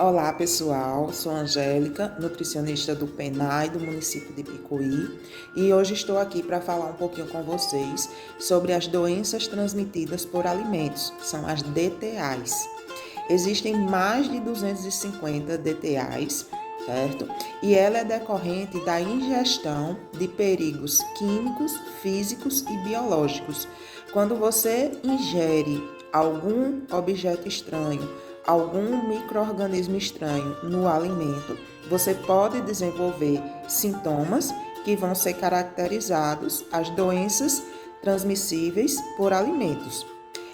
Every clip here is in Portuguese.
Olá pessoal, sou Angélica, nutricionista do PENAI do município de Picuí e hoje estou aqui para falar um pouquinho com vocês sobre as doenças transmitidas por alimentos, são as DTAs. Existem mais de 250 DTAs, certo? E ela é decorrente da ingestão de perigos químicos, físicos e biológicos. Quando você ingere algum objeto estranho, algum micro-organismo estranho no alimento, você pode desenvolver sintomas que vão ser caracterizados as doenças transmissíveis por alimentos.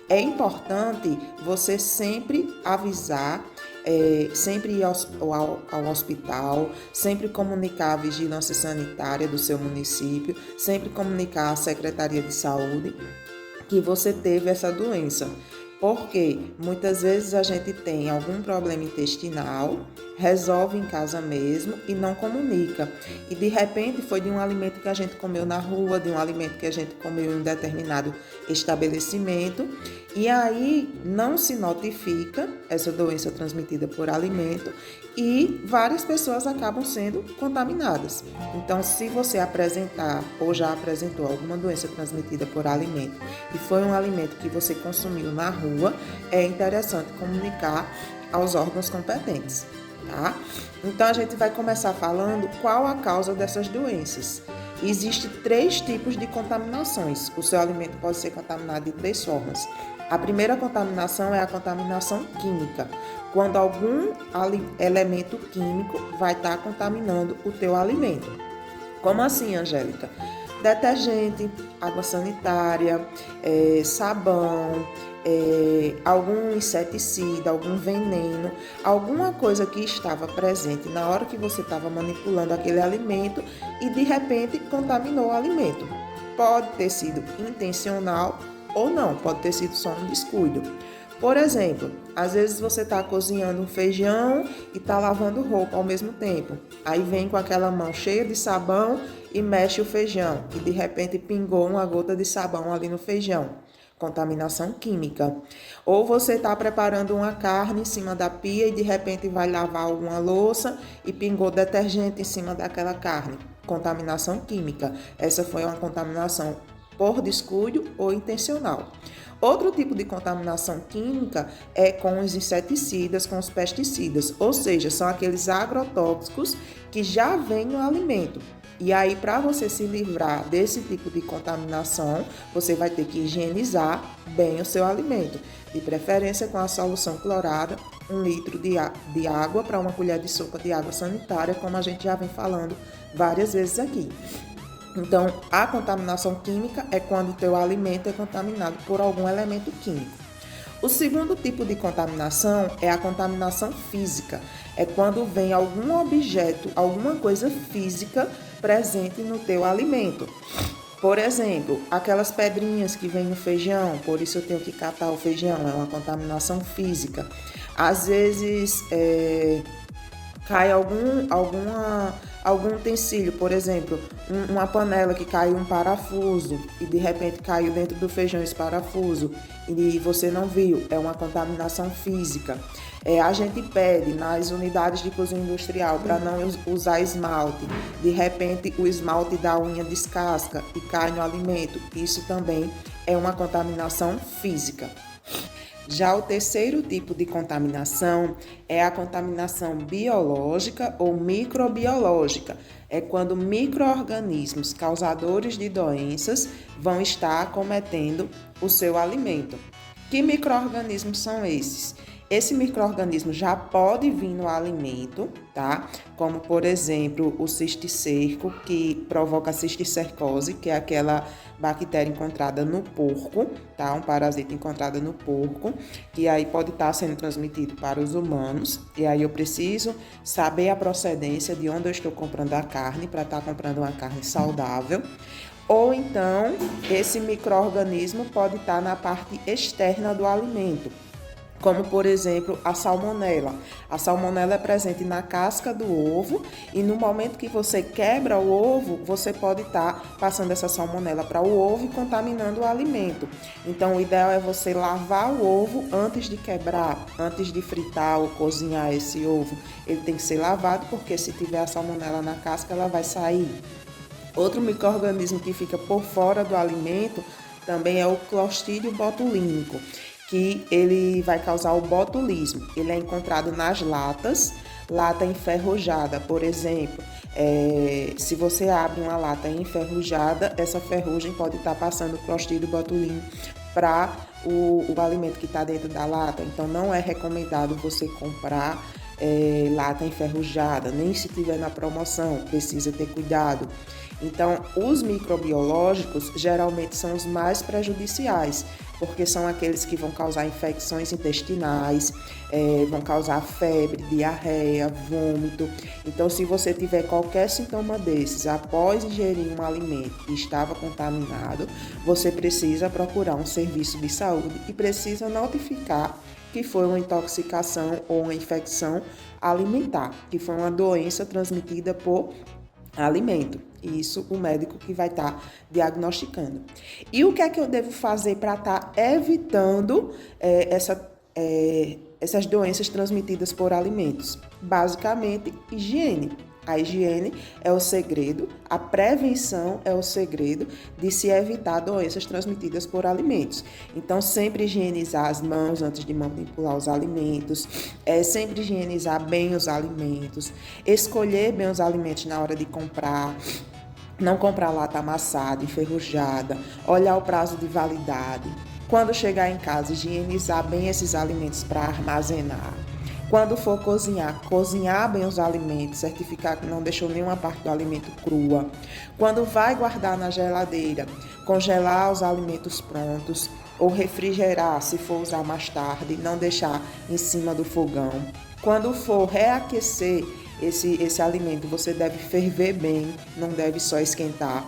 É importante você sempre avisar, sempre ir ao hospital, sempre comunicar a vigilância sanitária do seu município, sempre comunicar à Secretaria de Saúde que você teve essa doença. Porque muitas vezes a gente tem algum problema intestinal, resolve em casa mesmo e não comunica. E de repente foi de um alimento que a gente comeu na rua, de um alimento que a gente comeu em um determinado estabelecimento, e aí não se notifica essa doença transmitida por alimento e várias pessoas acabam sendo contaminadas. Então, se você apresentar ou já apresentou alguma doença transmitida por alimento e foi um alimento que você consumiu na rua, é interessante comunicar aos órgãos competentes, tá? Então, a gente vai começar falando qual a causa dessas doenças. Existem 3 tipos de contaminações. O seu alimento pode ser contaminado de 3 formas. A primeira contaminação é a contaminação química, quando algum elemento químico vai estar contaminando o teu alimento. Como assim, Angélica? Detergente, água sanitária, sabão, algum inseticida, algum veneno, alguma coisa que estava presente na hora que você estava manipulando aquele alimento e de repente contaminou o alimento. Pode ter sido intencional ou não, pode ter sido só um descuido. Por exemplo, às vezes você está cozinhando um feijão e está lavando roupa ao mesmo tempo. Aí vem com aquela mão cheia de sabão e mexe o feijão e de repente pingou uma gota de sabão ali no feijão. Contaminação química. Ou você está preparando uma carne em cima da pia e de repente vai lavar alguma louça e pingou detergente em cima daquela carne. Contaminação química. Essa foi uma contaminação por descuido ou intencional. Outro tipo de contaminação química é com os inseticidas, com os pesticidas, ou seja, são aqueles agrotóxicos que já vêm no alimento. E aí, para você se livrar desse tipo de contaminação, você vai ter que higienizar bem o seu alimento, de preferência com a solução clorada, 1 litro de água para uma colher de sopa de água sanitária, como a gente já vem falando várias vezes aqui. Então, a contaminação química é quando o teu alimento é contaminado por algum elemento químico. O segundo tipo de contaminação é a contaminação física. É quando vem algum objeto, alguma coisa física presente no teu alimento. Por exemplo, aquelas pedrinhas que vêm no feijão, por isso eu tenho que catar o feijão, é uma contaminação física. Às vezes, cai algum utensílio, por exemplo, uma panela que caiu um parafuso e de repente caiu dentro do feijão esse parafuso e você não viu, é uma contaminação física. A gente pede nas unidades de cozinha industrial para não usar esmalte, de repente o esmalte da unha descasca e cai no alimento, isso também é uma contaminação física. Já o terceiro tipo de contaminação é a contaminação biológica ou microbiológica. É quando micro-organismos causadores de doenças vão estar acometendo o seu alimento. Que micro-organismos são esses? Esse micro-organismo já pode vir no alimento, tá? Como, por exemplo, o cisticerco, que provoca a cisticercose, que é aquela bactéria encontrada no porco, tá? Um parasita encontrado no porco, que aí pode estar sendo transmitido para os humanos. E aí eu preciso saber a procedência de onde eu estou comprando a carne, para estar comprando uma carne saudável. Ou então, esse micro-organismo pode estar na parte externa do alimento, como por exemplo a salmonela. A salmonela é presente na casca do ovo e no momento que você quebra o ovo, você pode estar passando essa salmonela para o ovo e contaminando o alimento. Então o ideal é você lavar o ovo antes de quebrar, antes de fritar ou cozinhar esse ovo. Ele tem que ser lavado porque se tiver a salmonela na casca, ela vai sair. Outro micro-organismo que fica por fora do alimento também é o Clostridium botulínico, que ele vai causar o botulismo. Ele é encontrado nas latas, lata enferrujada, por exemplo. Se você abre uma lata enferrujada, essa ferrugem pode estar passando o Clostridium botulínico para o alimento que está dentro da lata. Então, não é recomendado você comprar lata enferrujada, nem se tiver na promoção, precisa ter cuidado. Então, os microbiológicos geralmente são os mais prejudiciais, porque são aqueles que vão causar infecções intestinais, vão causar febre, diarreia, vômito. Então, se você tiver qualquer sintoma desses após ingerir um alimento que estava contaminado, você precisa procurar um serviço de saúde e precisa notificar que foi uma intoxicação ou uma infecção alimentar, que foi uma doença transmitida por alimento. Isso o médico que vai estar diagnosticando. E o que é que eu devo fazer para estar evitando essas doenças transmitidas por alimentos? Basicamente, higiene. A higiene é o segredo, a prevenção é o segredo de se evitar doenças transmitidas por alimentos. Então, sempre higienizar as mãos antes de manipular os alimentos, sempre higienizar bem os alimentos, escolher bem os alimentos na hora de comprar, não comprar lata amassada, enferrujada, olhar o prazo de validade. Quando chegar em casa, higienizar bem esses alimentos para armazenar. Quando for cozinhar, cozinhar bem os alimentos, certificar que não deixou nenhuma parte do alimento crua. Quando vai guardar na geladeira, congelar os alimentos prontos ou refrigerar, se for usar mais tarde, não deixar em cima do fogão. Quando for reaquecer esse alimento, você deve ferver bem, não deve só esquentar.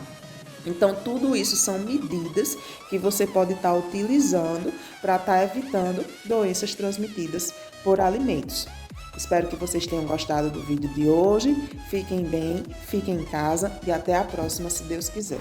Então, tudo isso são medidas que você pode estar utilizando para estar evitando doenças transmitidas por alimentos. Espero que vocês tenham gostado do vídeo de hoje. Fiquem bem, fiquem em casa e até a próxima, se Deus quiser.